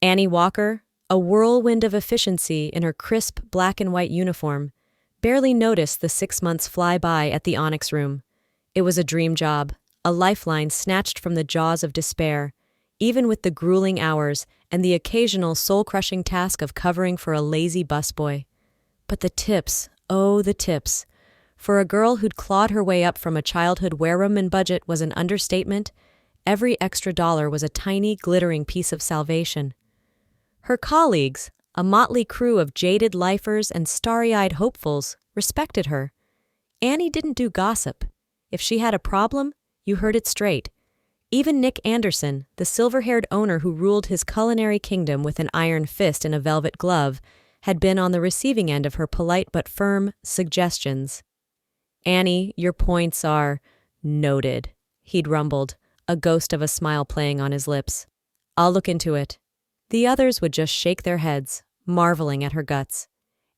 Annie Walker, a whirlwind of efficiency in her crisp black and white uniform, barely noticed the 6 months fly by at the Onyx Room. It was a dream job, a lifeline snatched from the jaws of despair, even with the grueling hours and the occasional soul-crushing task of covering for a lazy busboy. But the tips, oh, the tips. For a girl who'd clawed her way up from a childhood wear-room and budget was an understatement. Every extra dollar was a tiny, glittering piece of salvation. Her colleagues, a motley crew of jaded lifers and starry-eyed hopefuls, respected her. Annie didn't do gossip. If she had a problem, you heard it straight. Even Nick Anderson, the silver-haired owner who ruled his culinary kingdom with an iron fist and a velvet glove, had been on the receiving end of her polite but firm suggestions. "Annie, your points are noted," he'd rumbled, a ghost of a smile playing on his lips. "I'll look into it." The others would just shake their heads, marveling at her guts.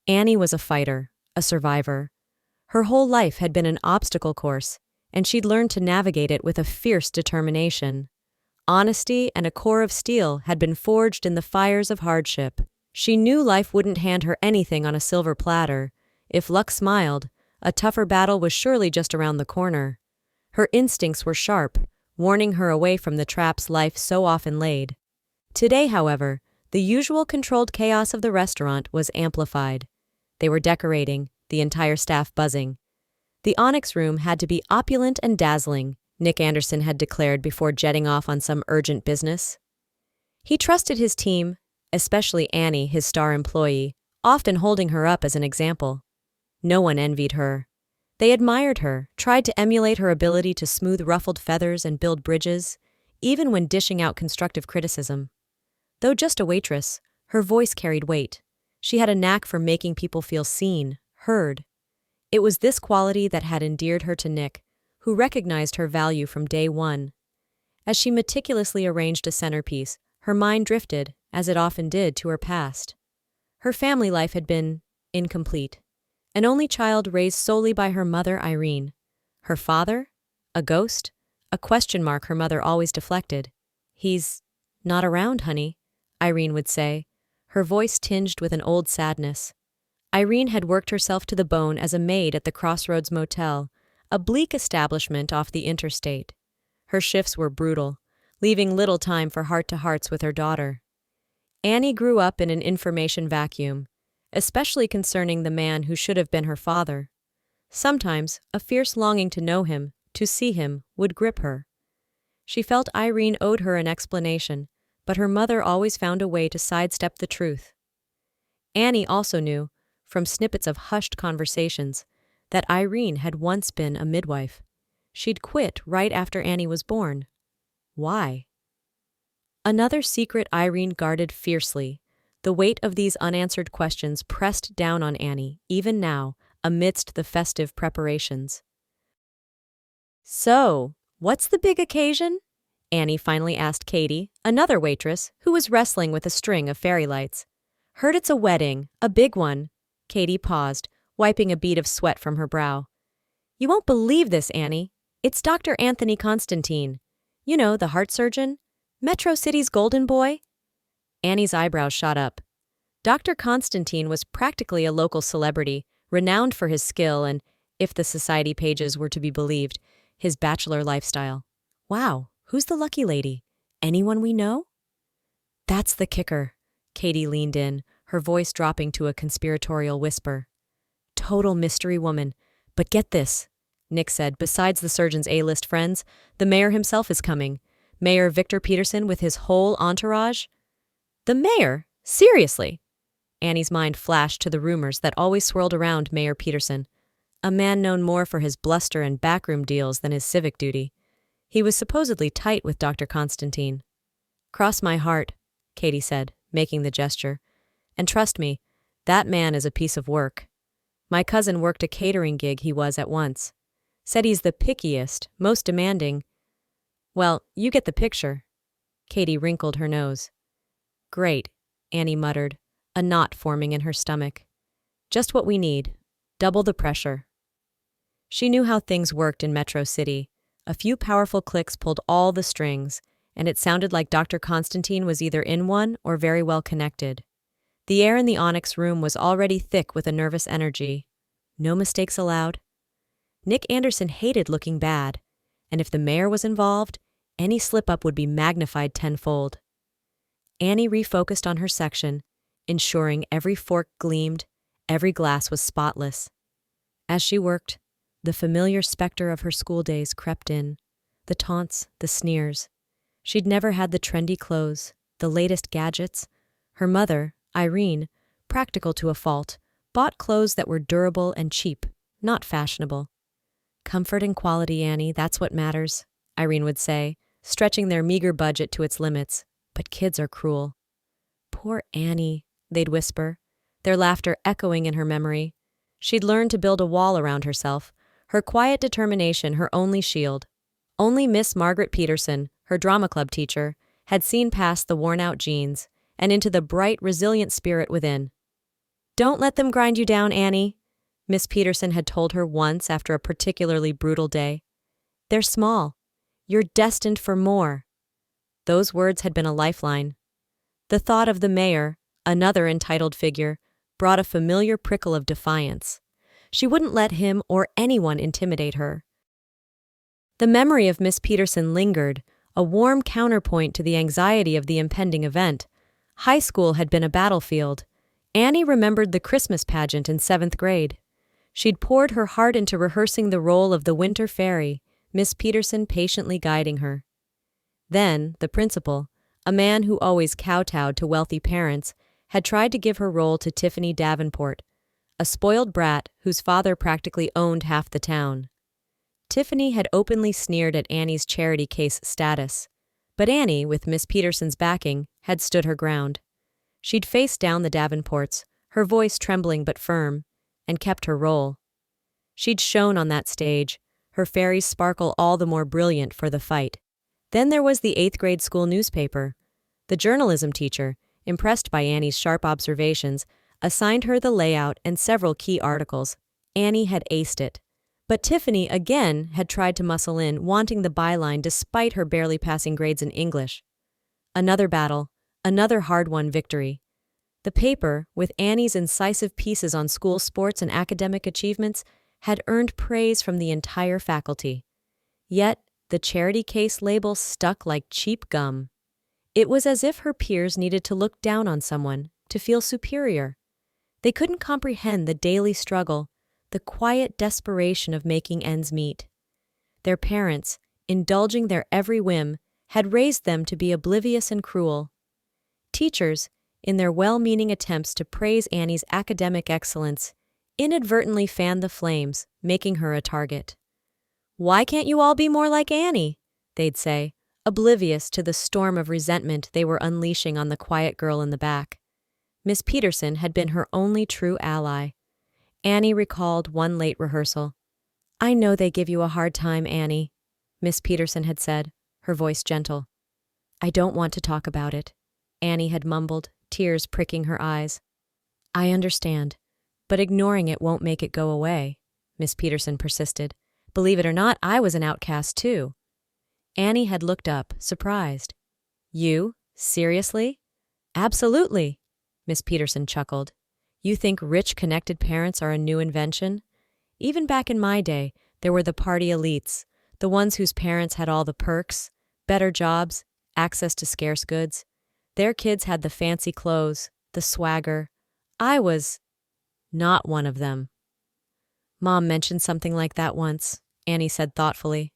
Annie was a fighter, a survivor. Her whole life had been an obstacle course, and she'd learned to navigate it with a fierce determination. Honesty and a core of steel had been forged in the fires of hardship. She knew life wouldn't hand her anything on a silver platter. If luck smiled, a tougher battle was surely just around the corner. Her instincts were sharp, warning her away from the traps life so often laid. Today, however, the usual controlled chaos of the restaurant was amplified. They were decorating, the entire staff buzzing. The Onyx Room had to be opulent and dazzling, Nick Anderson had declared before jetting off on some urgent business. He trusted his team, especially Annie, his star employee, often holding her up as an example. No one envied her. They admired her, tried to emulate her ability to smooth ruffled feathers and build bridges, even when dishing out constructive criticism. Though just a waitress, her voice carried weight. She had a knack for making people feel seen, heard. It was this quality that had endeared her to Nick, who recognized her value from day one. As she meticulously arranged a centerpiece, her mind drifted, as it often did, to her past. Her family life had been incomplete. An only child raised solely by her mother, Irene. Her father? A ghost? A question mark her mother always deflected. "He's not around, honey," Irene would say, her voice tinged with an old sadness. Irene had worked herself to the bone as a maid at the Crossroads Motel, a bleak establishment off the interstate. Her shifts were brutal, leaving little time for heart-to-hearts with her daughter. Annie grew up in an information vacuum, especially concerning the man who should have been her father. Sometimes, a fierce longing to know him, to see him, would grip her. She felt Irene owed her an explanation, but her mother always found a way to sidestep the truth. Annie also knew, from snippets of hushed conversations, that Irene had once been a midwife. She'd quit right after Annie was born. Why? Another secret Irene guarded fiercely. The weight of these unanswered questions pressed down on Annie, even now, amidst the festive preparations. "So, what's the big occasion?" Annie finally asked Katie, another waitress, who was wrestling with a string of fairy lights. "Heard it's a wedding, a big one." Katie paused, wiping a bead of sweat from her brow. "You won't believe this, Annie. It's Dr. Anthony Constantine. You know, the heart surgeon? Metro City's golden boy?" Annie's eyebrows shot up. Dr. Constantine was practically a local celebrity, renowned for his skill and, if the society pages were to be believed, his bachelor lifestyle. "Wow, who's the lucky lady? Anyone we know?" "That's the kicker." Katie leaned in, her voice dropping to a conspiratorial whisper. "Total mystery woman. But get this," Nick said, "besides the surgeon's A-list friends, the mayor himself is coming. Mayor Victor Peterson with his whole entourage." "The mayor? Seriously?" Annie's mind flashed to the rumors that always swirled around Mayor Peterson, a man known more for his bluster and backroom deals than his civic duty. He was supposedly tight with Dr. Constantine. "Cross my heart," Katie said, making the gesture. "And trust me, that man is a piece of work. My cousin worked a catering gig he was at once. Said he's the pickiest, most demanding. Well, you get the picture." Katie wrinkled her nose. "Great," Annie muttered, a knot forming in her stomach. "Just what we need. Double the pressure." She knew how things worked in Metro City. A few powerful clicks pulled all the strings, and it sounded like Dr. Constantine was either in one or very well connected. The air in the onyx room was already thick with a nervous energy. No mistakes allowed. Nick Anderson hated looking bad, and if the mayor was involved, any slip-up would be magnified tenfold. Annie refocused on her section, ensuring every fork gleamed, every glass was spotless. As she worked, the familiar specter of her school days crept in, the taunts, the sneers. She'd never had the trendy clothes, the latest gadgets. Her mother, Irene, practical to a fault, bought clothes that were durable and cheap, not fashionable. "Comfort and quality, Annie, that's what matters," Irene would say, stretching their meager budget to its limits. "But kids are cruel." "Poor Annie," they'd whisper, their laughter echoing in her memory. She'd learned to build a wall around herself, her quiet determination her only shield. Only Miss Margaret Peterson, her drama club teacher, had seen past the worn-out jeans and into the bright, resilient spirit within. "Don't let them grind you down, Annie," Miss Peterson had told her once after a particularly brutal day. "They're small. You're destined for more." Those words had been a lifeline. The thought of the mayor, another entitled figure, brought a familiar prickle of defiance. She wouldn't let him or anyone intimidate her. The memory of Miss Peterson lingered, a warm counterpoint to the anxiety of the impending event. High school had been a battlefield. Annie remembered the Christmas pageant in 7th grade. She'd poured her heart into rehearsing the role of the winter fairy, Miss Peterson patiently guiding her. Then, the principal, a man who always kowtowed to wealthy parents, had tried to give her role to Tiffany Davenport, a spoiled brat whose father practically owned half the town. Tiffany had openly sneered at Annie's charity case status, but Annie, with Miss Peterson's backing, had stood her ground. She'd faced down the Davenports, her voice trembling but firm, and kept her role. She'd shone on that stage, her fairy's sparkle all the more brilliant for the fight. Then there was the 8th grade school newspaper. The journalism teacher, impressed by Annie's sharp observations, assigned her the layout and several key articles. Annie had aced it. But Tiffany, again, had tried to muscle in, wanting the byline despite her barely passing grades in English. Another battle, another hard-won victory. The paper, with Annie's incisive pieces on school sports and academic achievements, had earned praise from the entire faculty. Yet, the charity case label stuck like cheap gum. It was as if her peers needed to look down on someone, to feel superior. They couldn't comprehend the daily struggle, the quiet desperation of making ends meet. Their parents, indulging their every whim, had raised them to be oblivious and cruel. Teachers, in their well-meaning attempts to praise Annie's academic excellence, inadvertently fanned the flames, making her a target. "Why can't you all be more like Annie?" they'd say, oblivious to the storm of resentment they were unleashing on the quiet girl in the back. Miss Peterson had been her only true ally. Annie recalled one late rehearsal. "I know they give you a hard time, Annie," Miss Peterson had said, her voice gentle. "I don't want to talk about it," Annie had mumbled, tears pricking her eyes. "I understand, but ignoring it won't make it go away," Miss Peterson persisted. "Believe it or not, I was an outcast too." Annie had looked up, surprised. "You? Seriously?" "Absolutely," Miss Peterson chuckled. "You think rich, connected parents are a new invention? Even back in my day, there were the party elites, the ones whose parents had all the perks, better jobs, access to scarce goods. Their kids had the fancy clothes, the swagger. I was not one of them." "Mom mentioned something like that once," Annie said thoughtfully.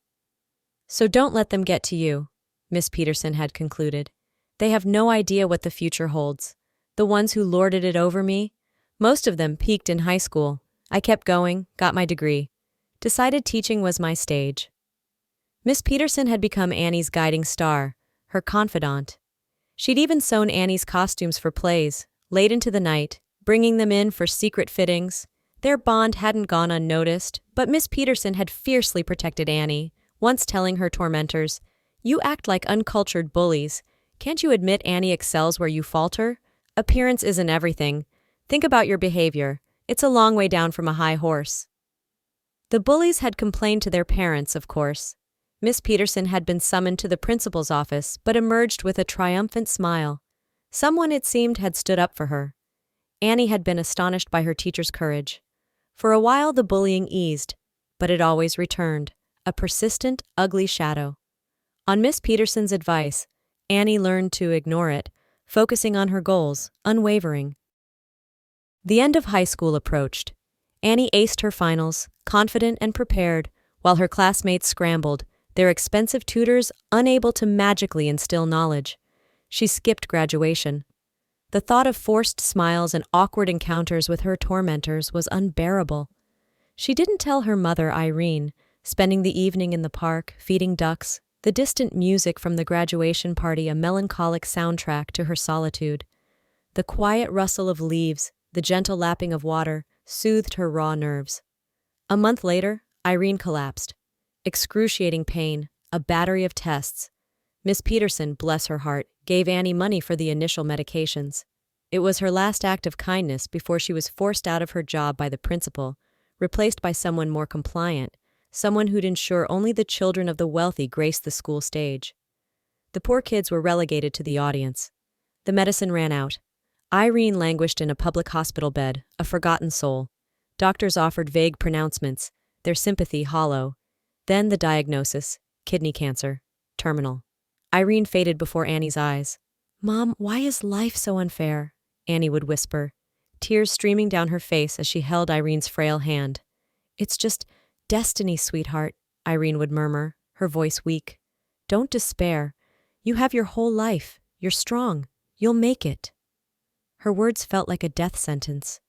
"So don't let them get to you," Miss Peterson had concluded. "They have no idea what the future holds. The ones who lorded it over me, most of them peaked in high school. I kept going, got my degree. Decided teaching was my stage." Miss Peterson had become Annie's guiding star, her confidant. She'd even sewn Annie's costumes for plays, late into the night, bringing them in for secret fittings. Their bond hadn't gone unnoticed, but Miss Peterson had fiercely protected Annie, once telling her tormentors, "You act like uncultured bullies. Can't you admit Annie excels where you falter? Appearance isn't everything. Think about your behavior. It's a long way down from a high horse." The bullies had complained to their parents, of course. Miss Peterson had been summoned to the principal's office but emerged with a triumphant smile. Someone, it seemed, had stood up for her. Annie had been astonished by her teacher's courage. For a while the bullying eased, but it always returned, a persistent, ugly shadow. On Miss Peterson's advice, Annie learned to ignore it, focusing on her goals, unwavering. The end of high school approached. Annie aced her finals, confident and prepared, while her classmates scrambled, their expensive tutors unable to magically instill knowledge. She skipped graduation. The thought of forced smiles and awkward encounters with her tormentors was unbearable. She didn't tell her mother, Irene, spending the evening in the park, feeding ducks, the distant music from the graduation party a melancholic soundtrack to her solitude. The quiet rustle of leaves, the gentle lapping of water, soothed her raw nerves. A month later, Irene collapsed. Excruciating pain, a battery of tests. Miss Peterson, bless her heart, gave Annie money for the initial medications. It was her last act of kindness before she was forced out of her job by the principal, replaced by someone more compliant, someone who'd ensure only the children of the wealthy graced the school stage. The poor kids were relegated to the audience. The medicine ran out. Irene languished in a public hospital bed, a forgotten soul. Doctors offered vague pronouncements, their sympathy hollow. Then the diagnosis, kidney cancer, terminal. Irene faded before Annie's eyes. "Mom, why is life so unfair?" Annie would whisper, tears streaming down her face as she held Irene's frail hand. "It's just destiny, sweetheart," Irene would murmur, her voice weak. "Don't despair. You have your whole life. You're strong. You'll make it." Her words felt like a death sentence.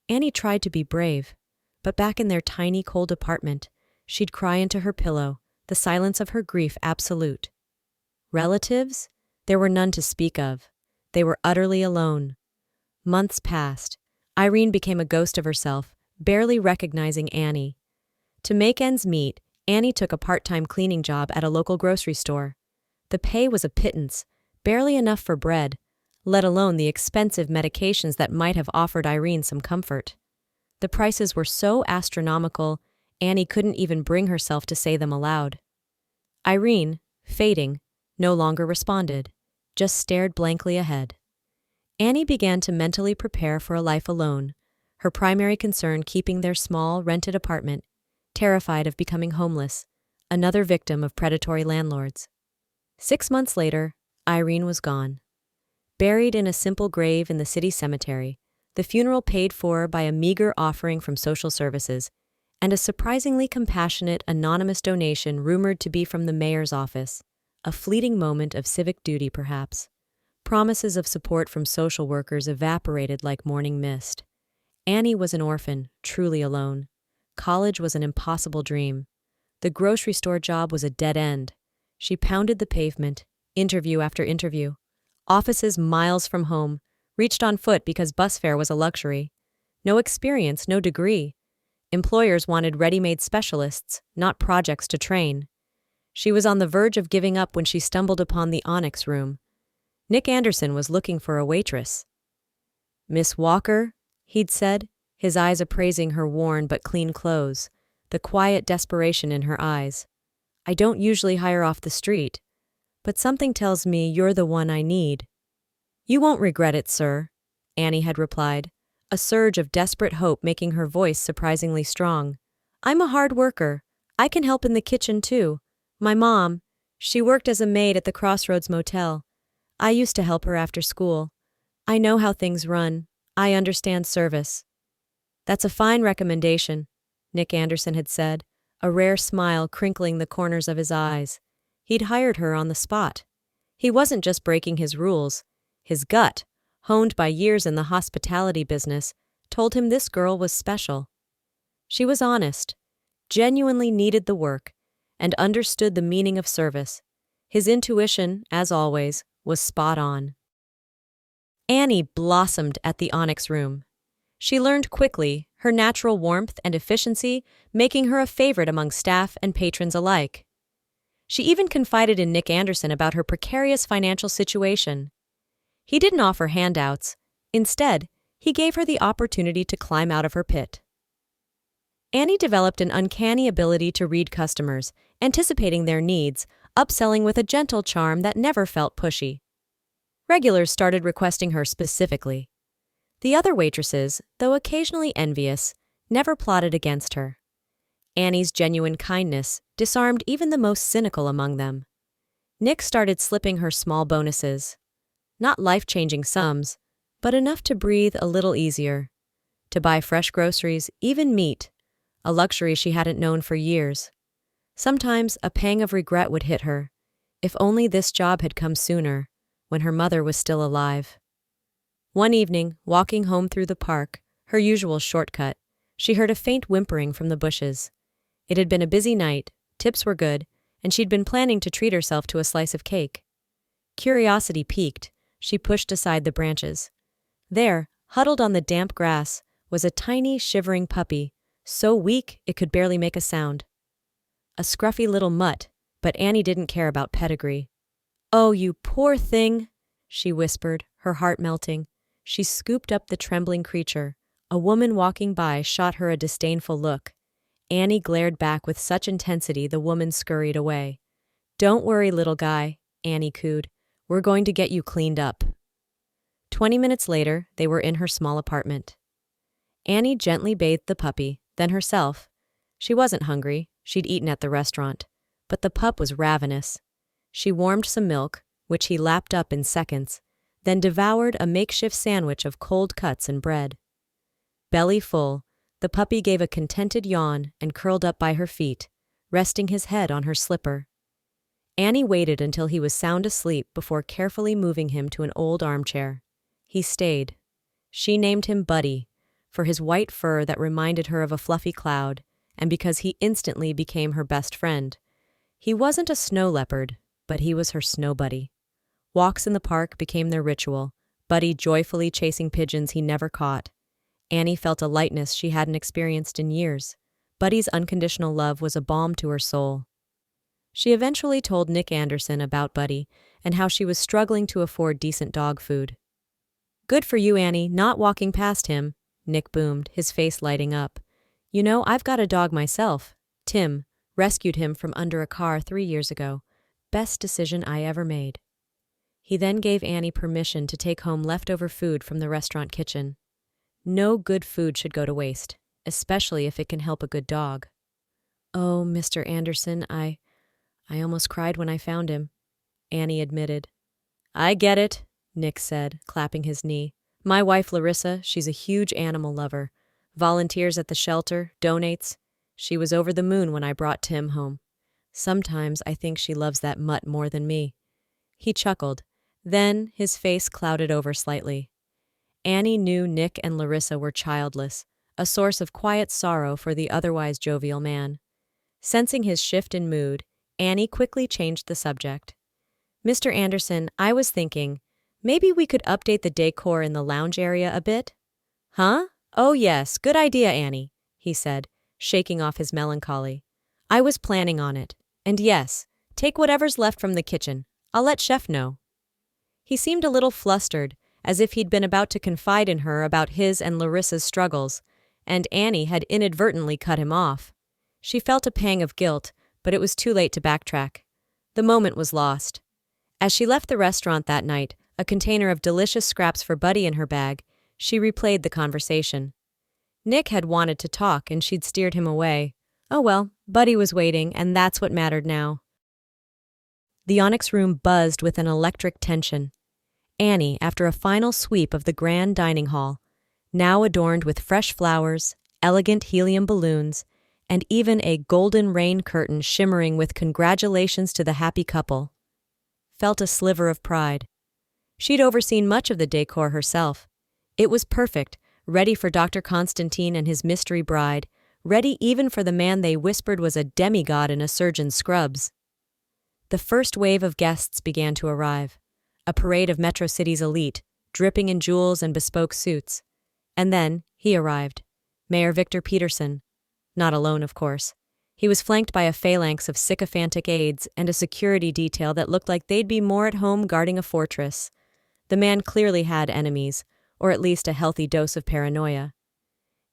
Annie tried to be brave, but back in their tiny, cold apartment, she'd cry into her pillow, the silence of her grief absolute. Relatives? There were none to speak of. They were utterly alone. Months passed. Irene became a ghost of herself, barely recognizing Annie. To make ends meet, Annie took a part-time cleaning job at a local grocery store. The pay was a pittance, barely enough for bread, let alone the expensive medications that might have offered Irene some comfort. The prices were so astronomical, Annie couldn't even bring herself to say them aloud. Irene, fading, no longer responded, just stared blankly ahead. Annie began to mentally prepare for a life alone, her primary concern keeping their small, rented apartment, terrified of becoming homeless, another victim of predatory landlords. 6 months later, Irene was gone. Buried in a simple grave in the city cemetery, the funeral paid for by a meager offering from social services, and a surprisingly compassionate anonymous donation rumored to be from the mayor's office. A fleeting moment of civic duty, perhaps. Promises of support from social workers evaporated like morning mist. Annie was an orphan, truly alone. College was an impossible dream. The grocery store job was a dead end. She pounded the pavement, interview after interview. Offices miles from home, reached on foot because bus fare was a luxury. No experience, no degree. Employers wanted ready-made specialists, not projects to train. She was on the verge of giving up when she stumbled upon the Onyx room. Nick Anderson was looking for a waitress. "Miss Walker," he'd said, his eyes appraising her worn but clean clothes, the quiet desperation in her eyes. "I don't usually hire off the street, but something tells me you're the one I need." "You won't regret it, sir," Annie had replied, a surge of desperate hope making her voice surprisingly strong. "I'm a hard worker. I can help in the kitchen, too. My mom, she worked as a maid at the Crossroads Motel. I used to help her after school. I know how things run. I understand service." "That's a fine recommendation," Nick Anderson had said, a rare smile crinkling the corners of his eyes. He'd hired her on the spot. He wasn't just breaking his rules. His gut, honed by years in the hospitality business, told him this girl was special. She was honest, genuinely needed the work, and understood the meaning of service. His intuition, as always, was spot on. Annie blossomed at the Onyx room. She learned quickly, her natural warmth and efficiency making her a favorite among staff and patrons alike. She even confided in Nick Anderson about her precarious financial situation. He didn't offer handouts. Instead, he gave her the opportunity to climb out of her pit. Annie developed an uncanny ability to read customers, anticipating their needs, upselling with a gentle charm that never felt pushy. Regulars started requesting her specifically. The other waitresses, though occasionally envious, never plotted against her. Annie's genuine kindness disarmed even the most cynical among them. Nick started slipping her small bonuses. Not life-changing sums, but enough to breathe a little easier. To buy fresh groceries, even meat, a luxury she hadn't known for years. Sometimes a pang of regret would hit her. If only this job had come sooner, when her mother was still alive. One evening, walking home through the park, her usual shortcut, she heard a faint whimpering from the bushes. It had been a busy night, tips were good, and she'd been planning to treat herself to a slice of cake. Curiosity piqued, she pushed aside the branches. There, huddled on the damp grass, was a tiny, shivering puppy, so weak it could barely make a sound. A scruffy little mutt, but Annie didn't care about pedigree. "Oh, you poor thing," she whispered, her heart melting. She scooped up the trembling creature. A woman walking by shot her a disdainful look. Annie glared back with such intensity the woman scurried away. "Don't worry, little guy," Annie cooed. "We're going to get you cleaned up." 20 minutes later, they were in her small apartment. Annie gently bathed the puppy, then herself. She wasn't hungry, she'd eaten at the restaurant, but the pup was ravenous. She warmed some milk, which he lapped up in seconds, then devoured a makeshift sandwich of cold cuts and bread. Belly full, the puppy gave a contented yawn and curled up by her feet, resting his head on her slipper. Annie waited until he was sound asleep before carefully moving him to an old armchair. He stayed. She named him Buddy, for his white fur that reminded her of a fluffy cloud, and because he instantly became her best friend. He wasn't a snow leopard, but he was her snow buddy. Walks in the park became their ritual, Buddy joyfully chasing pigeons he never caught. Annie felt a lightness she hadn't experienced in years. Buddy's unconditional love was a balm to her soul. She eventually told Nick Anderson about Buddy and how she was struggling to afford decent dog food. "Good for you, Annie, not walking past him," Nick boomed, his face lighting up. "You know, I've got a dog myself. Tim. Rescued him from under a car 3 years ago. Best decision I ever made." He then gave Annie permission to take home leftover food from the restaurant kitchen. No good food should go to waste, especially if it can help a good dog. "Oh, Mr. Anderson, I almost cried when I found him," Annie admitted. "I get it," Nick said, clapping his knee. "My wife Larissa, she's a huge animal lover. Volunteers at the shelter, donates. She was over the moon when I brought Tim home. Sometimes I think she loves that mutt more than me." He chuckled. Then his face clouded over slightly. Annie knew Nick and Larissa were childless, a source of quiet sorrow for the otherwise jovial man. Sensing his shift in mood, Annie quickly changed the subject. "Mr. Anderson, I was thinking, maybe we could update the decor in the lounge area a bit?" "Huh? Oh yes, good idea, Annie," he said, shaking off his melancholy. "I was planning on it. And yes, take whatever's left from the kitchen. I'll let Chef know." He seemed a little flustered, as if he'd been about to confide in her about his and Larissa's struggles, and Annie had inadvertently cut him off. She felt a pang of guilt, but it was too late to backtrack. The moment was lost. As she left the restaurant that night, a container of delicious scraps for Buddy in her bag, she replayed the conversation. Nick had wanted to talk and she'd steered him away. Oh well, Buddy was waiting, and that's what mattered now. The Onyx room buzzed with an electric tension. Annie, after a final sweep of the grand dining hall, now adorned with fresh flowers, elegant helium balloons, and even a golden rain curtain shimmering with congratulations to the happy couple, felt a sliver of pride. She'd overseen much of the decor herself. It was perfect, ready for Dr. Constantine and his mystery bride, ready even for the man they whispered was a demigod in a surgeon's scrubs. The first wave of guests began to arrive, a parade of Metro City's elite, dripping in jewels and bespoke suits. And then he arrived, Mayor Victor Peterson. Not alone, of course. He was flanked by a phalanx of sycophantic aides and a security detail that looked like they'd be more at home guarding a fortress. The man clearly had enemies, or at least a healthy dose of paranoia.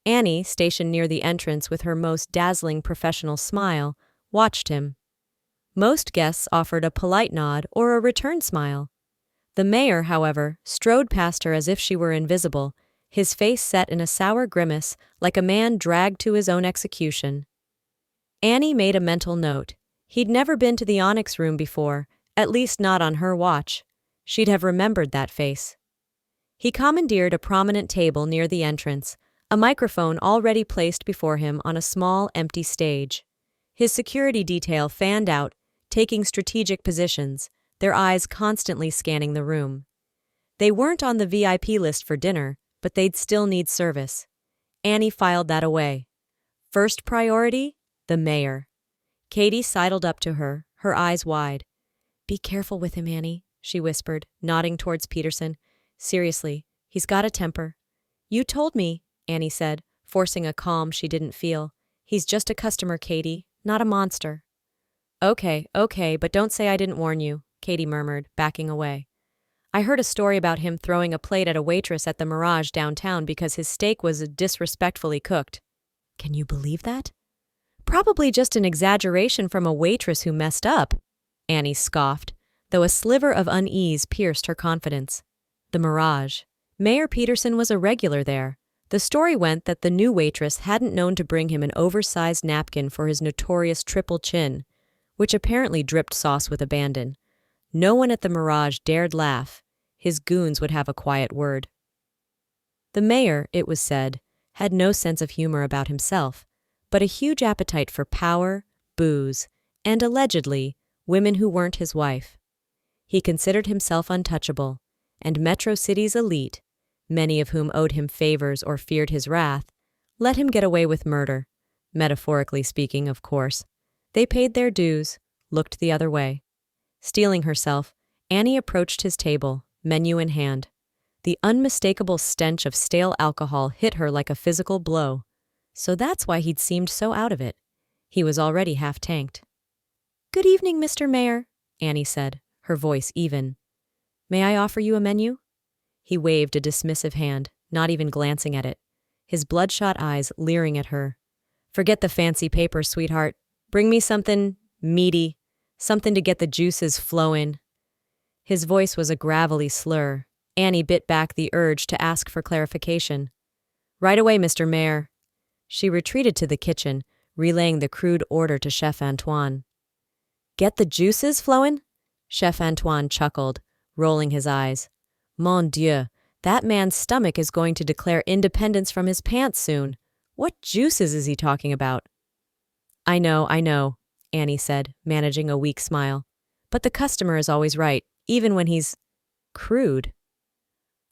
Annie, stationed near the entrance with her most dazzling professional smile, watched him. Most guests offered a polite nod or a return smile. The mayor, however, strode past her as if she were invisible, his face set in a sour grimace like a man dragged to his own execution. Annie made a mental note. He'd never been to the Onyx Room before, at least not on her watch. She'd have remembered that face. He commandeered a prominent table near the entrance, a microphone already placed before him on a small, empty stage. His security detail fanned out, taking strategic positions, their eyes constantly scanning the room. They weren't on the VIP list for dinner, but they'd still need service. Annie filed that away. First priority? The mayor. Katie sidled up to her, her eyes wide. "Be careful with him, Annie," she whispered, nodding towards Peterson. "Seriously, he's got a temper." "You told me," Annie said, forcing a calm she didn't feel. "He's just a customer, Katie, not a monster." Okay, but don't say I didn't warn you," Katie murmured, backing away. "I heard a story about him throwing a plate at a waitress at the Mirage downtown because his steak was disrespectfully cooked." "Can you believe that?" "Probably just an exaggeration from a waitress who messed up," Annie scoffed, though a sliver of unease pierced her confidence. The Mirage. Mayor Peterson was a regular there. The story went that the new waitress hadn't known to bring him an oversized napkin for his notorious triple chin, which apparently dripped sauce with abandon. No one at the Mirage dared laugh. His goons would have a quiet word. The mayor, it was said, had no sense of humor about himself, but a huge appetite for power, booze, and allegedly, women who weren't his wife. He considered himself untouchable, and Metro City's elite, many of whom owed him favors or feared his wrath, let him get away with murder, metaphorically speaking, of course. They paid their dues, looked the other way. Steeling herself, Annie approached his table, menu in hand. The unmistakable stench of stale alcohol hit her like a physical blow. So that's why he'd seemed so out of it. He was already half-tanked. "Good evening, Mr. Mayor," Annie said, her voice even. "May I offer you a menu?" He waved a dismissive hand, not even glancing at it, his bloodshot eyes leering at her. "Forget the fancy paper, sweetheart. Bring me something meaty, something to get the juices flowing." His voice was a gravelly slur. Annie bit back the urge to ask for clarification. "Right away, Mr. Mayor." She retreated to the kitchen, relaying the crude order to Chef Antoine. "Get the juices flowing?" Chef Antoine chuckled, rolling his eyes. "Mon Dieu, that man's stomach is going to declare independence from his pants soon. What juices is he talking about?" I know, Annie said, managing a weak smile. "But the customer is always right, even when he's crude."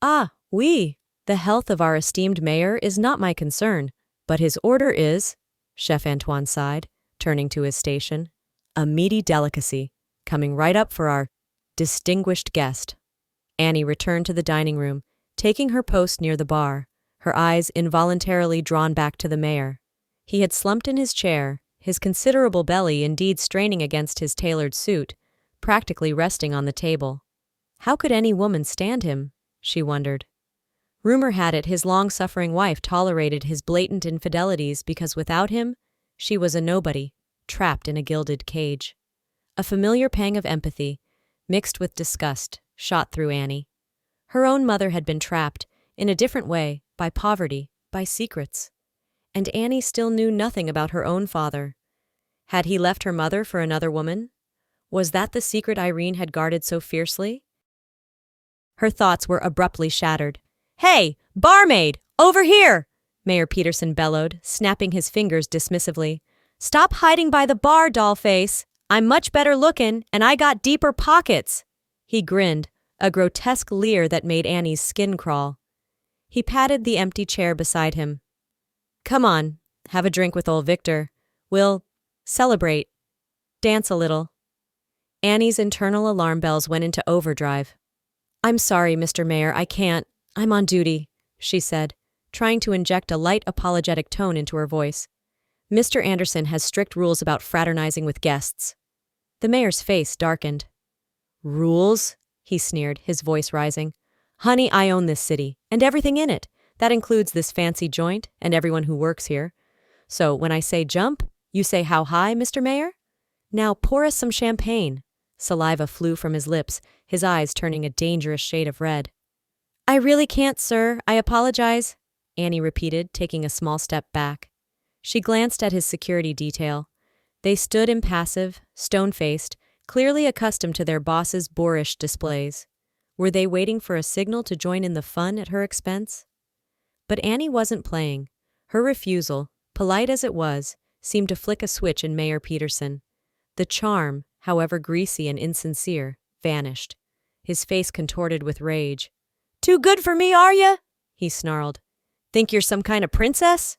"Ah, oui. The health of our esteemed mayor is not my concern, but his order is," Chef Antoine sighed, turning to his station, "a meaty delicacy, coming right up for our distinguished guest." Annie returned to the dining room, taking her post near the bar, her eyes involuntarily drawn back to the mayor. He had slumped in his chair, his considerable belly indeed straining against his tailored suit, practically resting on the table. How could any woman stand him? She wondered. Rumor had it his long-suffering wife tolerated his blatant infidelities because without him, she was a nobody, trapped in a gilded cage. A familiar pang of empathy, mixed with disgust, shot through Annie. Her own mother had been trapped, in a different way, by poverty, by secrets. And Annie still knew nothing about her own father. Had he left her mother for another woman? Was that the secret Irene had guarded so fiercely? Her thoughts were abruptly shattered. "Hey, barmaid, over here!" Mayor Peterson bellowed, snapping his fingers dismissively. "Stop hiding by the bar, dollface. I'm much better looking, and I got deeper pockets." He grinned, a grotesque leer that made Annie's skin crawl. He patted the empty chair beside him. "Come on, have a drink with old Victor. We'll celebrate. Dance a little." Annie's internal alarm bells went into overdrive. "I'm sorry, Mr. Mayor, I can't. I'm on duty," she said, trying to inject a light apologetic tone into her voice. "Mr. Anderson has strict rules about fraternizing with guests." The mayor's face darkened. "Rules?" he sneered, his voice rising. "Honey, I own this city, and everything in it. That includes this fancy joint and everyone who works here. So when I say jump, you say how high, Mr. Mayor?" Now pour us some champagne. Saliva flew from his lips, his eyes turning a dangerous shade of red. I really can't, sir. I apologize, Annie repeated, taking a small step back. She glanced at his security detail. They stood impassive, stone-faced, clearly accustomed to their boss's boorish displays. Were they waiting for a signal to join in the fun at her expense? But Annie wasn't playing. Her refusal, polite as it was, seemed to flick a switch in Mayor Peterson. The charm, however greasy and insincere, vanished. His face contorted with rage. Too good for me, are ya? He snarled. Think you're some kind of princess?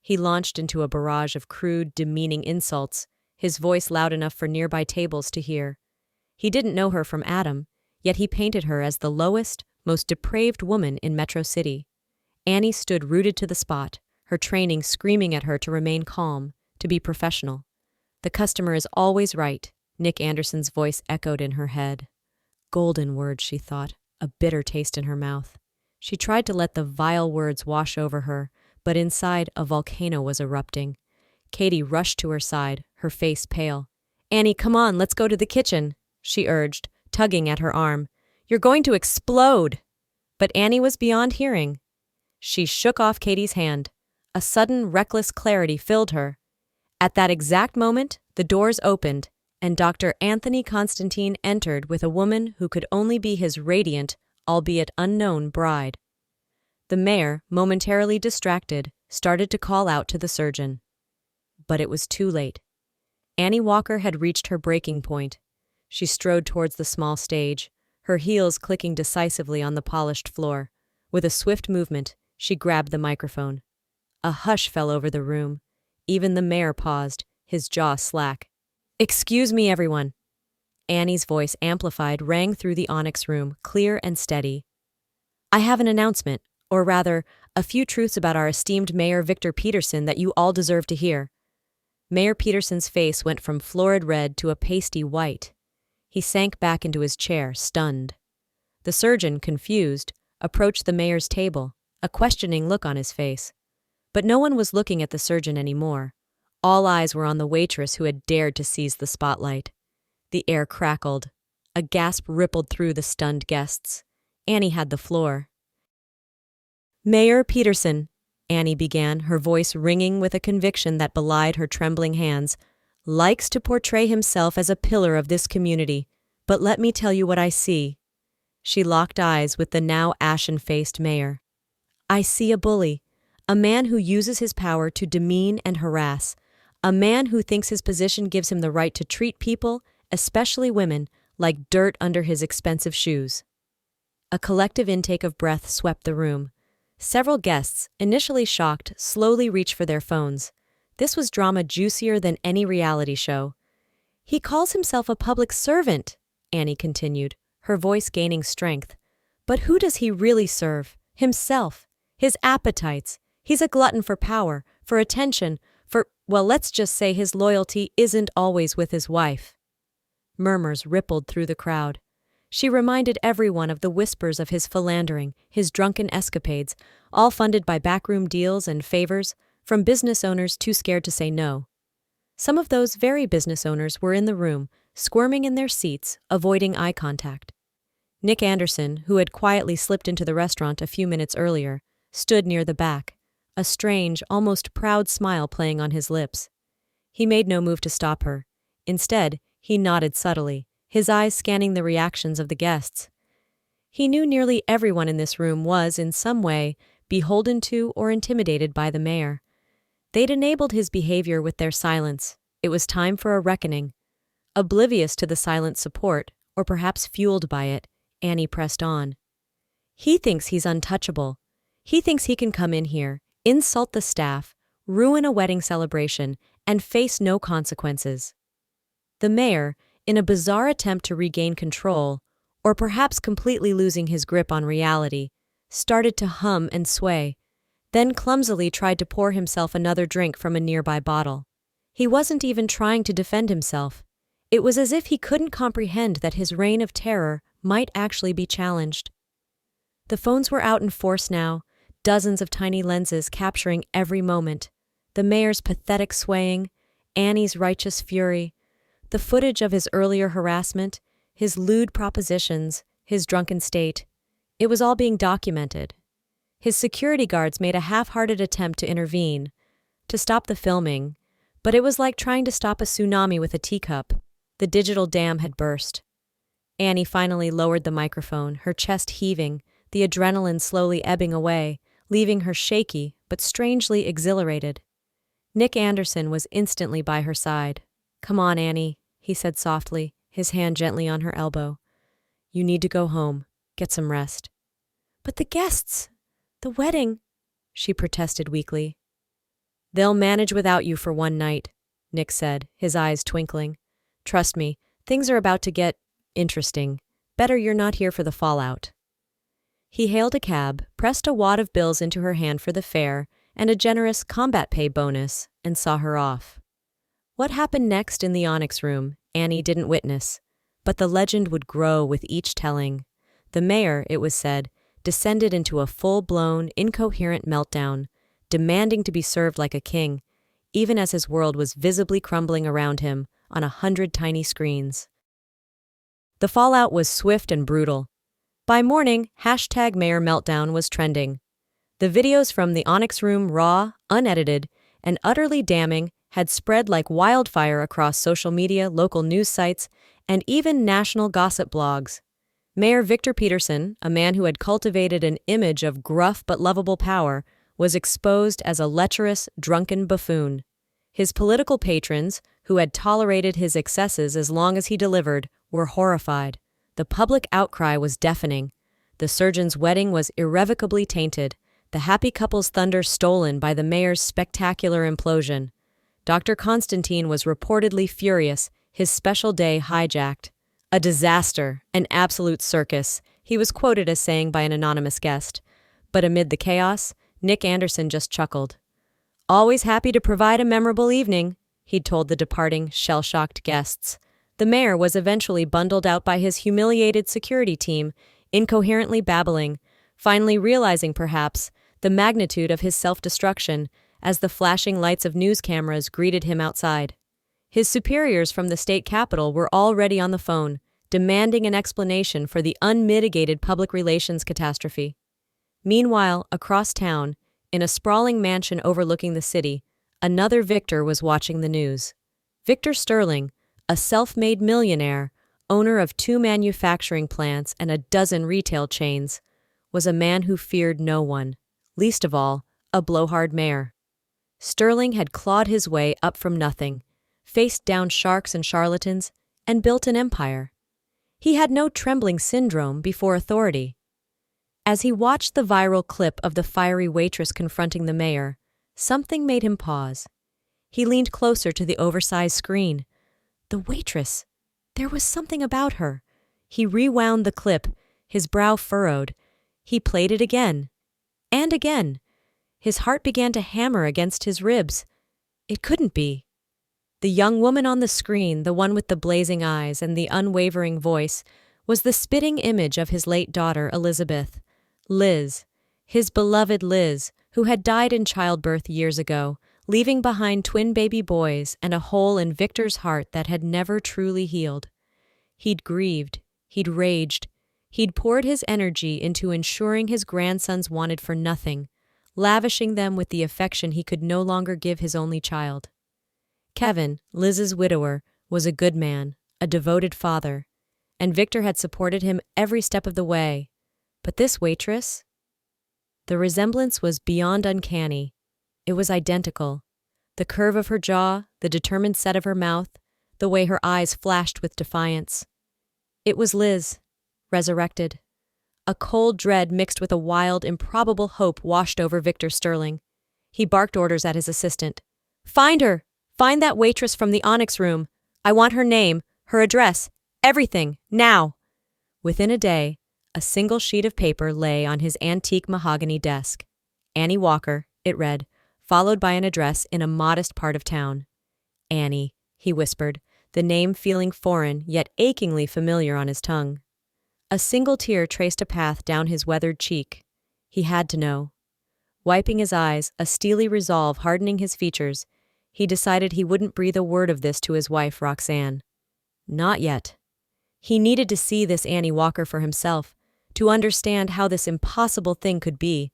He launched into a barrage of crude, demeaning insults, his voice loud enough for nearby tables to hear. He didn't know her from Adam, yet he painted her as the lowest, most depraved woman in Metro City. Annie stood rooted to the spot, her training screaming at her to remain calm, to be professional. The customer is always right, Nick Anderson's voice echoed in her head. Golden words, she thought, a bitter taste in her mouth. She tried to let the vile words wash over her, but inside a volcano was erupting. Katie rushed to her side, her face pale. Annie, come on, let's go to the kitchen, she urged, tugging at her arm. You're going to explode! But Annie was beyond hearing. She shook off Katie's hand. A sudden, reckless clarity filled her. At that exact moment, the doors opened, and Dr. Anthony Constantine entered with a woman who could only be his radiant, albeit unknown, bride. The mayor, momentarily distracted, started to call out to the surgeon. But it was too late. Annie Walker had reached her breaking point. She strode towards the small stage, her heels clicking decisively on the polished floor. With a swift movement, she grabbed the microphone. A hush fell over the room. Even the mayor paused, his jaw slack. Excuse me, everyone. Annie's voice, amplified, rang through the onyx room, clear and steady. I have an announcement, or rather, a few truths about our esteemed Mayor Victor Peterson that you all deserve to hear. Mayor Peterson's face went from florid red to a pasty white. He sank back into his chair, stunned. The surgeon, confused, approached the mayor's table, a questioning look on his face. But no one was looking at the surgeon anymore. All eyes were on the waitress who had dared to seize the spotlight. The air crackled. A gasp rippled through the stunned guests. Annie had the floor. Mayor Peterson, Annie began, her voice ringing with a conviction that belied her trembling hands, likes to portray himself as a pillar of this community, but let me tell you what I see. She locked eyes with the now ashen-faced mayor. I see a bully, a man who uses his power to demean and harass, a man who thinks his position gives him the right to treat people, especially women, like dirt under his expensive shoes. A collective intake of breath swept the room. Several guests, initially shocked, slowly reached for their phones. This was drama juicier than any reality show. He calls himself a public servant, Annie continued, her voice gaining strength. But who does he really serve? Himself. His appetites. He's a glutton for power, for attention, well, let's just say his loyalty isn't always with his wife. Murmurs rippled through the crowd. She reminded everyone of the whispers of his philandering, his drunken escapades, all funded by backroom deals and favors from business owners too scared to say no. Some of those very business owners were in the room, squirming in their seats, avoiding eye contact. Nick Anderson, who had quietly slipped into the restaurant a few minutes earlier, stood near the back, a strange, almost proud smile playing on his lips. He made no move to stop her. Instead, he nodded subtly, his eyes scanning the reactions of the guests. He knew nearly everyone in this room was, in some way, beholden to or intimidated by the mayor. They'd enabled his behavior with their silence. It was time for a reckoning. Oblivious to the silent support, or perhaps fueled by it, Annie pressed on. He thinks he's untouchable. He thinks he can come in here, insult the staff, ruin a wedding celebration, and face no consequences. The mayor, in a bizarre attempt to regain control, or perhaps completely losing his grip on reality, started to hum and sway, then clumsily tried to pour himself another drink from a nearby bottle. He wasn't even trying to defend himself. It was as if he couldn't comprehend that his reign of terror might actually be challenged. The phones were out in force now, dozens of tiny lenses capturing every moment. The mayor's pathetic swaying, Annie's righteous fury, The footage of his earlier harassment, his lewd propositions, his drunken state, it was all being documented. His security guards made a half-hearted attempt to intervene, to stop the filming, but it was like trying to stop a tsunami with a teacup. The digital dam had burst. Annie finally lowered the microphone, her chest heaving, the adrenaline slowly ebbing away, leaving her shaky but strangely exhilarated. Nick Anderson was instantly by her side. "Come on, Annie," he said softly, his hand gently on her elbow. "You need to go home. Get some rest." "But the guests! The wedding!" she protested weakly. "They'll manage without you for one night," Nick said, his eyes twinkling. "Trust me, things are about to get interesting. Better you're not here for the fallout." He hailed a cab, pressed a wad of bills into her hand for the fare and a generous combat pay bonus, and saw her off. What happened next in the Onyx room, Annie didn't witness, but the legend would grow with each telling. The mayor, it was said, descended into a full-blown, incoherent meltdown, demanding to be served like a king, even as his world was visibly crumbling around him on 100 tiny screens. The fallout was swift and brutal. By morning, #MayorMeltdown was trending. The videos from the Onyx room, raw, unedited, and utterly damning, had spread like wildfire across social media, local news sites, and even national gossip blogs. Mayor Victor Peterson, a man who had cultivated an image of gruff but lovable power, was exposed as a lecherous, drunken buffoon. His political patrons, who had tolerated his excesses as long as he delivered, were horrified. The public outcry was deafening. The surgeon's wedding was irrevocably tainted, the happy couple's thunder stolen by the mayor's spectacular implosion. Dr. Constantine was reportedly furious, his special day hijacked. "A disaster, an absolute circus," he was quoted as saying by an anonymous guest. But amid the chaos, Nick Anderson just chuckled. "Always happy to provide a memorable evening," he'd told the departing, shell-shocked guests. The mayor was eventually bundled out by his humiliated security team, incoherently babbling, finally realizing, perhaps, the magnitude of his self-destruction as the flashing lights of news cameras greeted him outside. His superiors from the state capitol were already on the phone, demanding an explanation for the unmitigated public relations catastrophe. Meanwhile, across town, in a sprawling mansion overlooking the city, another Victor was watching the news. Victor Sterling, a self-made millionaire, owner of 2 manufacturing plants and a dozen retail chains, was a man who feared no one, least of all, a blowhard mayor. Sterling had clawed his way up from nothing, faced down sharks and charlatans, and built an empire. He had no trembling syndrome before authority. As he watched the viral clip of the fiery waitress confronting the mayor, something made him pause. He leaned closer to the oversized screen. The waitress! There was something about her. He rewound the clip, his brow furrowed. He played it again. And again. His heart began to hammer against his ribs. It couldn't be. The young woman on the screen, the one with the blazing eyes and the unwavering voice, was the spitting image of his late daughter, Elizabeth. Liz, his beloved Liz, who had died in childbirth years ago, leaving behind twin baby boys and a hole in Victor's heart that had never truly healed. He'd grieved, he'd raged, he'd poured his energy into ensuring his grandsons wanted for nothing, lavishing them with the affection he could no longer give his only child. Kevin, Liz's widower, was a good man, a devoted father, and Victor had supported him every step of the way. But this waitress? The resemblance was beyond uncanny. It was identical. The curve of her jaw, the determined set of her mouth, the way her eyes flashed with defiance. It was Liz, resurrected. A cold dread mixed with a wild, improbable hope washed over Victor Sterling. He barked orders at his assistant. "Find her! Find that waitress from the Onyx room. I want her name, her address, everything, now!" Within a day, a single sheet of paper lay on his antique mahogany desk. Annie Walker, it read, followed by an address in a modest part of town. Annie, he whispered, the name feeling foreign yet achingly familiar on his tongue. A single tear traced a path down his weathered cheek. He had to know. Wiping his eyes, a steely resolve hardening his features, he decided he wouldn't breathe a word of this to his wife, Roxanne. Not yet. He needed to see this Annie Walker for himself, to understand how this impossible thing could be.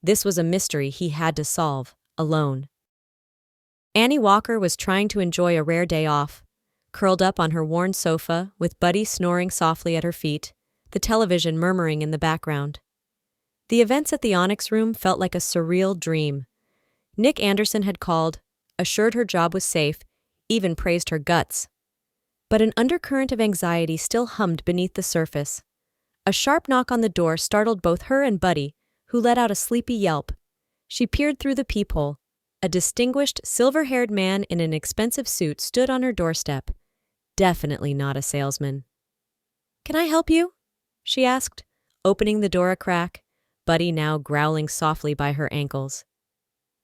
This was a mystery he had to solve, alone. Annie Walker was trying to enjoy a rare day off, curled up on her worn sofa with Buddy snoring softly at her feet, the television murmuring in the background. The events at the Onyx Room felt like a surreal dream. Nick Anderson had called, assured her job was safe, even praised her guts. But an undercurrent of anxiety still hummed beneath the surface. A sharp knock on the door startled both her and Buddy, who let out a sleepy yelp. She peered through the peephole. A distinguished, silver-haired man in an expensive suit stood on her doorstep. Definitely not a salesman. "Can I help you?" she asked, opening the door a crack, Buddy now growling softly by her ankles.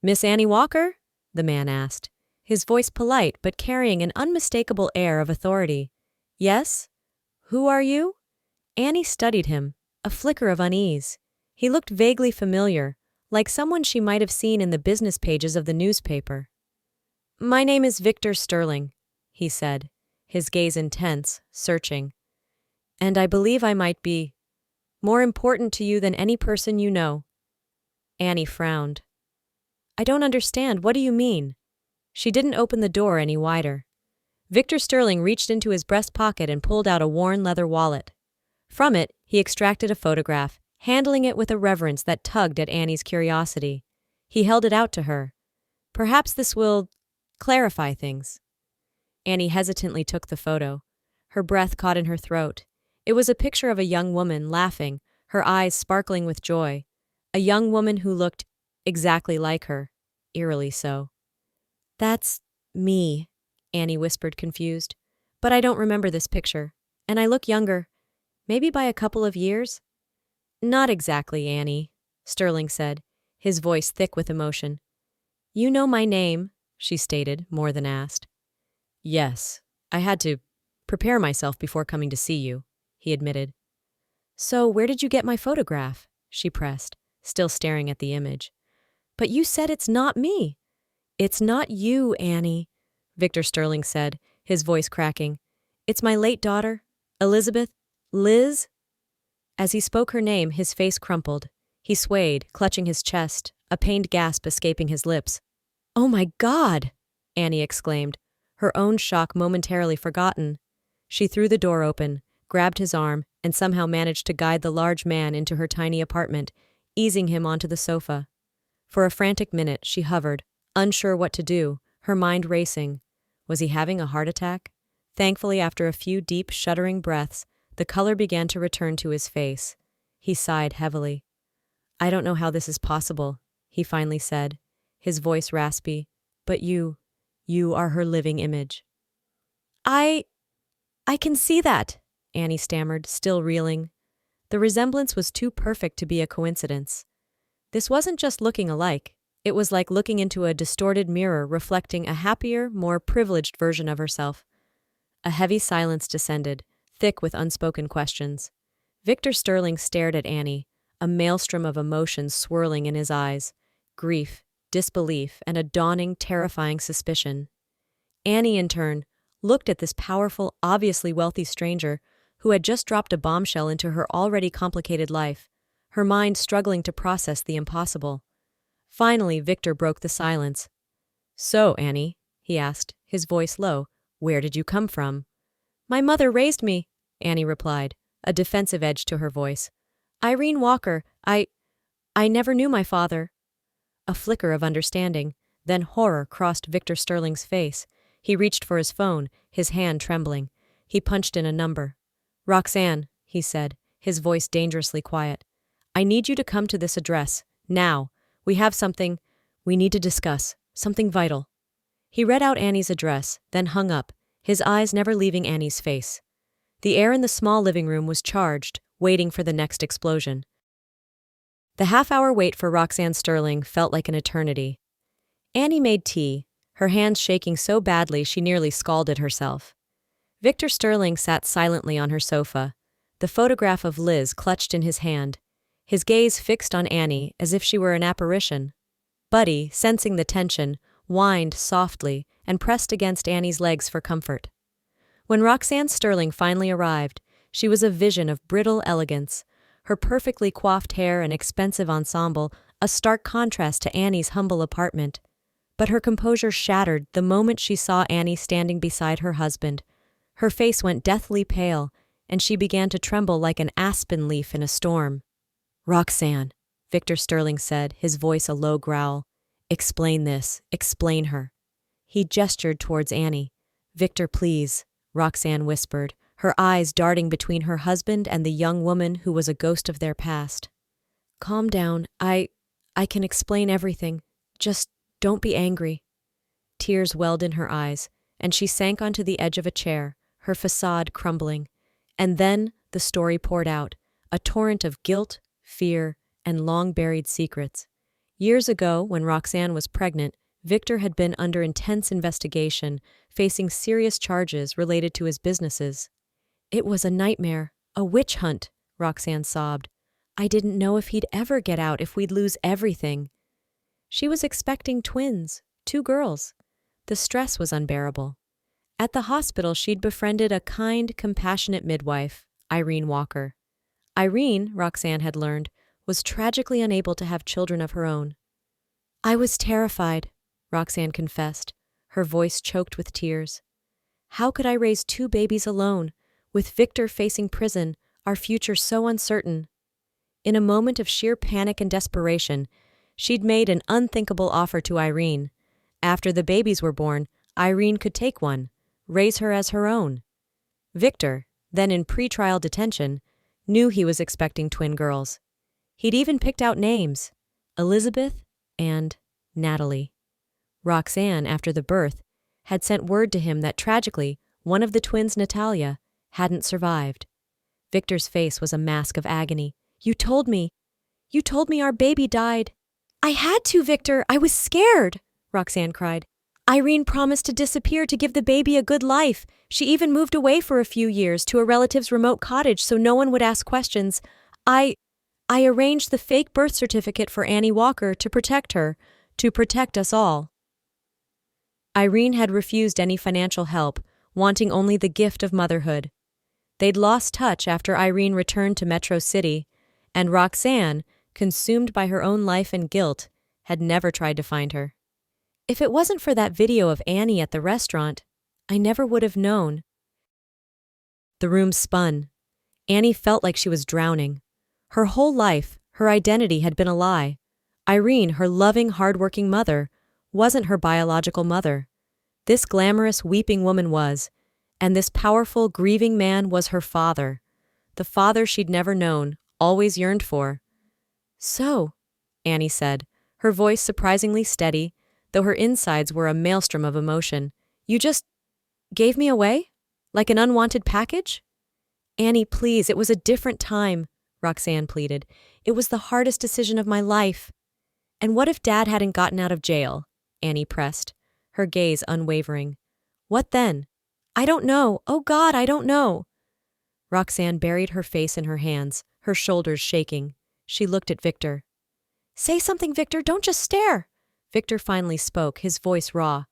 "Miss Annie Walker?" the man asked, his voice polite but carrying an unmistakable air of authority. "Yes? Who are you?" Annie studied him, a flicker of unease. He looked vaguely familiar, like someone she might have seen in the business pages of the newspaper. "My name is Victor Sterling," he said, his gaze intense, searching. "And I believe I might be more important to you than any person you know." Annie frowned. "I don't understand. What do you mean?" She didn't open the door any wider. Victor Sterling reached into his breast pocket and pulled out a worn leather wallet. From it, he extracted a photograph, handling it with a reverence that tugged at Annie's curiosity. He held it out to her. "Perhaps this will clarify things." Annie hesitantly took the photo. Her breath caught in her throat. It was a picture of a young woman laughing, her eyes sparkling with joy. A young woman who looked exactly like her, eerily so. "That's me," Annie whispered, confused. "But I don't remember this picture. And I look younger. Maybe by a couple of years?" "Not exactly, Annie," Sterling said, his voice thick with emotion. "You know my name," she stated, more than asked. "Yes, I had to prepare myself before coming to see you," he admitted. "So where did you get my photograph?" she pressed, still staring at the image. "But you said it's not me." "It's not you, Annie," Victor Sterling said, his voice cracking. "It's my late daughter, Elizabeth, Liz." As he spoke her name, his face crumpled. He swayed, clutching his chest, a pained gasp escaping his lips. "Oh my God!" Annie exclaimed, her own shock momentarily forgotten. She threw the door open, grabbed his arm, and somehow managed to guide the large man into her tiny apartment, easing him onto the sofa. For a frantic minute, she hovered, unsure what to do, her mind racing. Was he having a heart attack? Thankfully, after a few deep, shuddering breaths, the color began to return to his face. He sighed heavily. "I don't know how this is possible," he finally said, his voice raspy, "but you are her living image." I can see that," Annie stammered, still reeling. The resemblance was too perfect to be a coincidence. This wasn't just looking alike. It was like looking into a distorted mirror reflecting a happier, more privileged version of herself. A heavy silence descended, thick with unspoken questions. Victor Sterling stared at Annie, a maelstrom of emotions swirling in his eyes, grief, disbelief, and a dawning, terrifying suspicion. Annie, in turn, looked at this powerful, obviously wealthy stranger who had just dropped a bombshell into her already complicated life, her mind struggling to process the impossible. Finally, Victor broke the silence. "So, Annie," he asked, his voice low, "where did you come from?" "My mother raised me," Annie replied, a defensive edge to her voice. "Irene Walker. I never knew my father." A flicker of understanding, then horror crossed Victor Sterling's face. He reached for his phone, his hand trembling. He punched in a number. "Roxanne," he said, his voice dangerously quiet. "I need you to come to this address, now. We have something we need to discuss, something vital." He read out Annie's address, then hung up, his eyes never leaving Annie's face. The air in the small living room was charged, waiting for the next explosion. The half-hour wait for Roxanne Sterling felt like an eternity. Annie made tea, her hands shaking so badly she nearly scalded herself. Victor Sterling sat silently on her sofa, the photograph of Liz clutched in his hand, his gaze fixed on Annie as if she were an apparition. Buddy, sensing the tension, whined softly and pressed against Annie's legs for comfort. When Roxanne Sterling finally arrived, she was a vision of brittle elegance, her perfectly coiffed hair and expensive ensemble a stark contrast to Annie's humble apartment. But her composure shattered the moment she saw Annie standing beside her husband. Her face went deathly pale, and she began to tremble like an aspen leaf in a storm. "Roxanne," Victor Sterling said, his voice a low growl. "Explain this. Explain her." He gestured towards Annie. "Victor, please," Roxanne whispered, her eyes darting between her husband and the young woman who was a ghost of their past. "Calm down. I can explain everything. Just don't be angry." Tears welled in her eyes, and she sank onto the edge of a chair, her facade crumbling. And then the story poured out, a torrent of guilt, fear, and long-buried secrets. Years ago, when Roxanne was pregnant, Victor had been under intense investigation, facing serious charges related to his businesses. "It was a nightmare, a witch hunt," Roxanne sobbed. "I didn't know if he'd ever get out, if we'd lose everything." She was expecting twins, 2 girls. The stress was unbearable. At the hospital, she'd befriended a kind, compassionate midwife, Irene Walker. Irene, Roxanne had learned, was tragically unable to have children of her own. "I was terrified," Roxanne confessed, her voice choked with tears. "How could I raise 2 babies alone, with Victor facing prison, our future so uncertain?" In a moment of sheer panic and desperation, she'd made an unthinkable offer to Irene. After the babies were born, Irene could take one, raise her as her own. Victor, then in pretrial detention, knew he was expecting twin girls. He'd even picked out names: Elizabeth and Natalie. Roxanne, after the birth, had sent word to him that tragically, one of the twins, Natalia, hadn't survived. Victor's face was a mask of agony. You told me our baby died." "I had to, Victor. I was scared," Roxanne cried. "Irene promised to disappear to give the baby a good life. She even moved away for a few years to a relative's remote cottage so no one would ask questions. I arranged the fake birth certificate for Annie Walker to protect her, to protect us all." Irene had refused any financial help, wanting only the gift of motherhood. They'd lost touch after Irene returned to Metro City, and Roxanne, consumed by her own life and guilt, had never tried to find her. "If it wasn't for that video of Annie at the restaurant, I never would have known." The room spun. Annie felt like she was drowning. Her whole life, her identity had been a lie. Irene, her loving, hard-working mother, wasn't her biological mother. This glamorous, weeping woman was, and this powerful, grieving man was her father. The father she'd never known, always yearned for. "So," Annie said, her voice surprisingly steady, though her insides were a maelstrom of emotion, "you just gave me away? Like an unwanted package?" "Annie, please, it was a different time," Roxanne pleaded. "It was the hardest decision of my life." "And what if Dad hadn't gotten out of jail?" Annie pressed, her gaze unwavering. "What then?" "I don't know. Oh God, I don't know." Roxanne buried her face in her hands, her shoulders shaking. She looked at Victor. "Say something, Victor. Don't just stare." Victor finally spoke, his voice raw.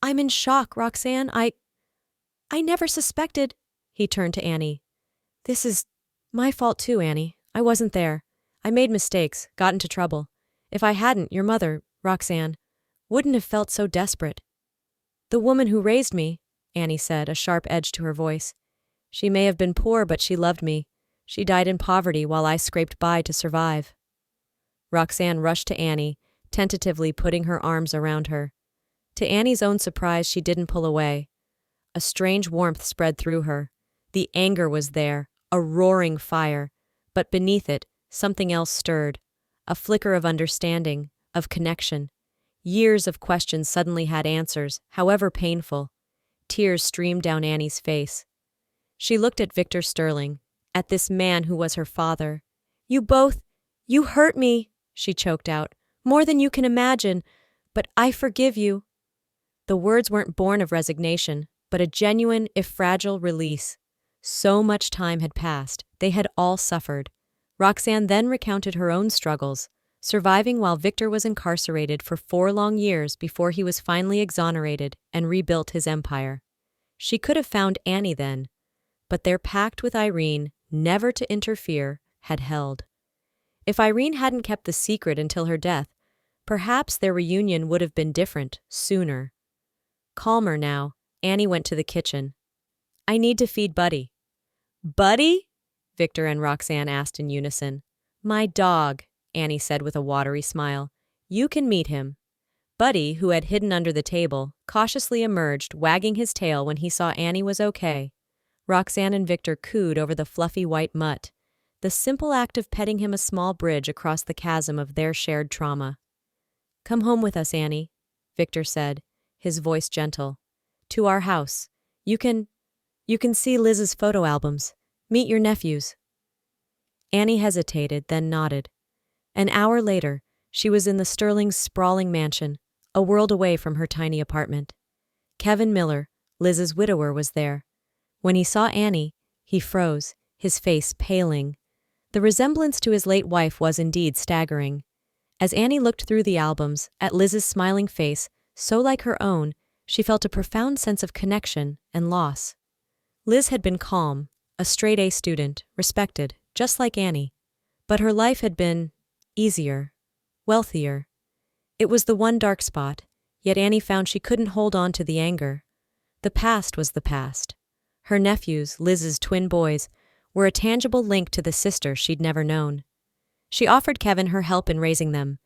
"I'm in shock, Roxanne. I never suspected." He turned to Annie. "This is my fault too, Annie. I wasn't there. I made mistakes, got into trouble. If I hadn't, your mother, Roxanne, wouldn't have felt so desperate." "The woman who raised me," Annie said, a sharp edge to her voice. "She may have been poor, but she loved me. She died in poverty while I scraped by to survive." Roxanne rushed to Annie, tentatively putting her arms around her. To Annie's own surprise, she didn't pull away. A strange warmth spread through her. The anger was there, a roaring fire, but beneath it, something else stirred. A flicker of understanding, of connection. Years of questions suddenly had answers, however painful. Tears streamed down Annie's face. She looked at Victor Sterling, at this man who was her father. You hurt me," she choked out, "more than you can imagine, but I forgive you." The words weren't born of resignation, but a genuine, if fragile, release. So much time had passed, they had all suffered. Roxanne then recounted her own struggles, surviving while Victor was incarcerated for 4 long years before he was finally exonerated and rebuilt his empire. She could have found Annie then, but their pact with Irene, never to interfere, had held. If Irene hadn't kept the secret until her death, perhaps their reunion would have been different, sooner. Calmer now, Annie went to the kitchen. "I need to feed Buddy." "Buddy?" Victor and Roxanne asked in unison. "My dog," Annie said with a watery smile. "You can meet him." Buddy, who had hidden under the table, cautiously emerged, wagging his tail when he saw Annie was okay. Roxanne and Victor cooed over the fluffy white mutt, the simple act of petting him a small bridge across the chasm of their shared trauma. "Come home with us, Annie," Victor said, his voice gentle. "To our house. You can see Liz's photo albums. Meet your nephews." Annie hesitated, then nodded. An hour later, she was in the Sterling's sprawling mansion, a world away from her tiny apartment. Kevin Miller, Liz's widower, was there. When he saw Annie, he froze, his face paling. The resemblance to his late wife was indeed staggering. As Annie looked through the albums, at Liz's smiling face, so like her own, she felt a profound sense of connection and loss. Liz had been calm, a straight-A student, respected, just like Annie. But her life had been easier, wealthier. It was the one dark spot, yet Annie found she couldn't hold on to the anger. The past was the past. Her nephews, Liz's twin boys, were a tangible link to the sister she'd never known. She offered Kevin her help in raising them.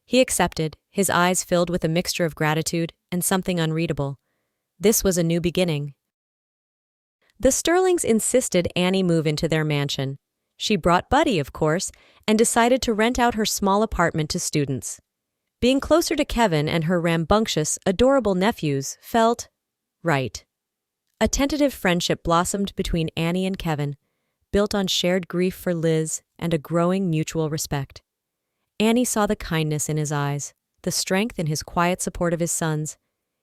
He accepted, his eyes filled with a mixture of gratitude and something unreadable. This was a new beginning. The Sterlings insisted Annie move into their mansion. She brought Buddy, of course, and decided to rent out her small apartment to students. Being closer to Kevin and her rambunctious, adorable nephews felt right. A tentative friendship blossomed between Annie and Kevin, built on shared grief for Liz and a growing mutual respect. Annie saw the kindness in his eyes, the strength in his quiet support of his sons.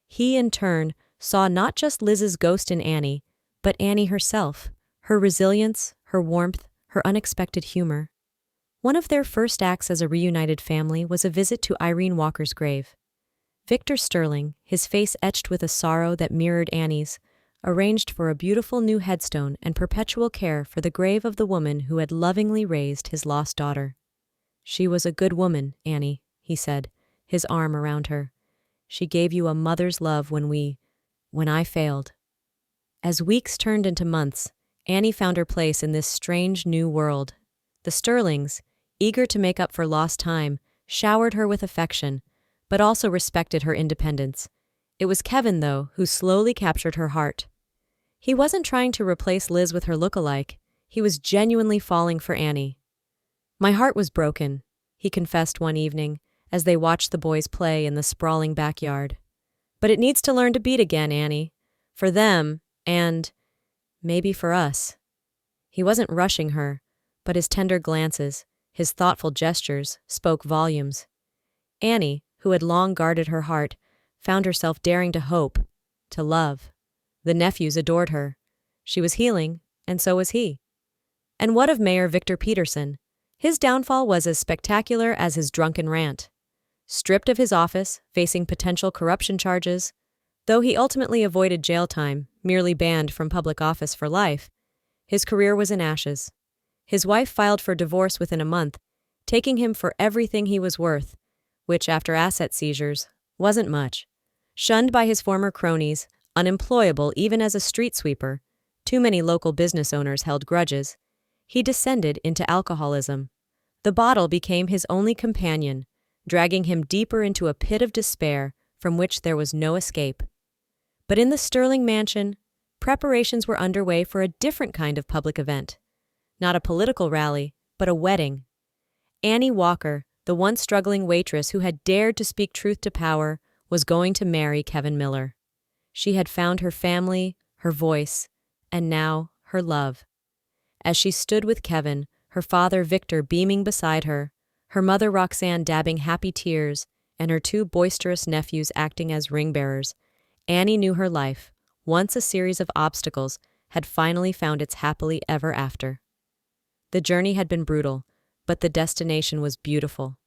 He, in turn, saw not just Liz's ghost in Annie, but Annie herself, her resilience, her warmth, her unexpected humor. One of their first acts as a reunited family was a visit to Irene Walker's grave. Victor Sterling, his face etched with a sorrow that mirrored Annie's, arranged for a beautiful new headstone and perpetual care for the grave of the woman who had lovingly raised his lost daughter. "She was a good woman, Annie," he said, his arm around her. "She gave you a mother's love when I failed." As weeks turned into months, Annie found her place in this strange new world. The Sterlings, eager to make up for lost time, showered her with affection, but also respected her independence. It was Kevin, though, who slowly captured her heart. He wasn't trying to replace Liz with her look-alike. He was genuinely falling for Annie. "My heart was broken," he confessed one evening, as they watched the boys play in the sprawling backyard. "But it needs to learn to beat again, Annie. For them, and maybe for us." He wasn't rushing her, but his tender glances, his thoughtful gestures, spoke volumes. Annie, who had long guarded her heart, found herself daring to hope, to love. The nephews adored her. She was healing, and so was he. And what of Mayor Victor Peterson? His downfall was as spectacular as his drunken rant. Stripped of his office, facing potential corruption charges, though he ultimately avoided jail time, merely banned from public office for life, his career was in ashes. His wife filed for divorce within a month, taking him for everything he was worth, which, after asset seizures, wasn't much. Shunned by his former cronies, unemployable even as a street sweeper, too many local business owners held grudges, he descended into alcoholism. The bottle became his only companion, dragging him deeper into a pit of despair from which there was no escape. But in the Sterling mansion, preparations were underway for a different kind of public event. Not a political rally, but a wedding. Annie Walker, the once struggling waitress who had dared to speak truth to power, was going to marry Kevin Miller. She had found her family, her voice, and now her love. As she stood with Kevin, her father Victor beaming beside her, her mother Roxanne dabbing happy tears, and her two boisterous nephews acting as ring-bearers, Annie knew her life, once a series of obstacles, had finally found its happily ever after. The journey had been brutal, but the destination was beautiful.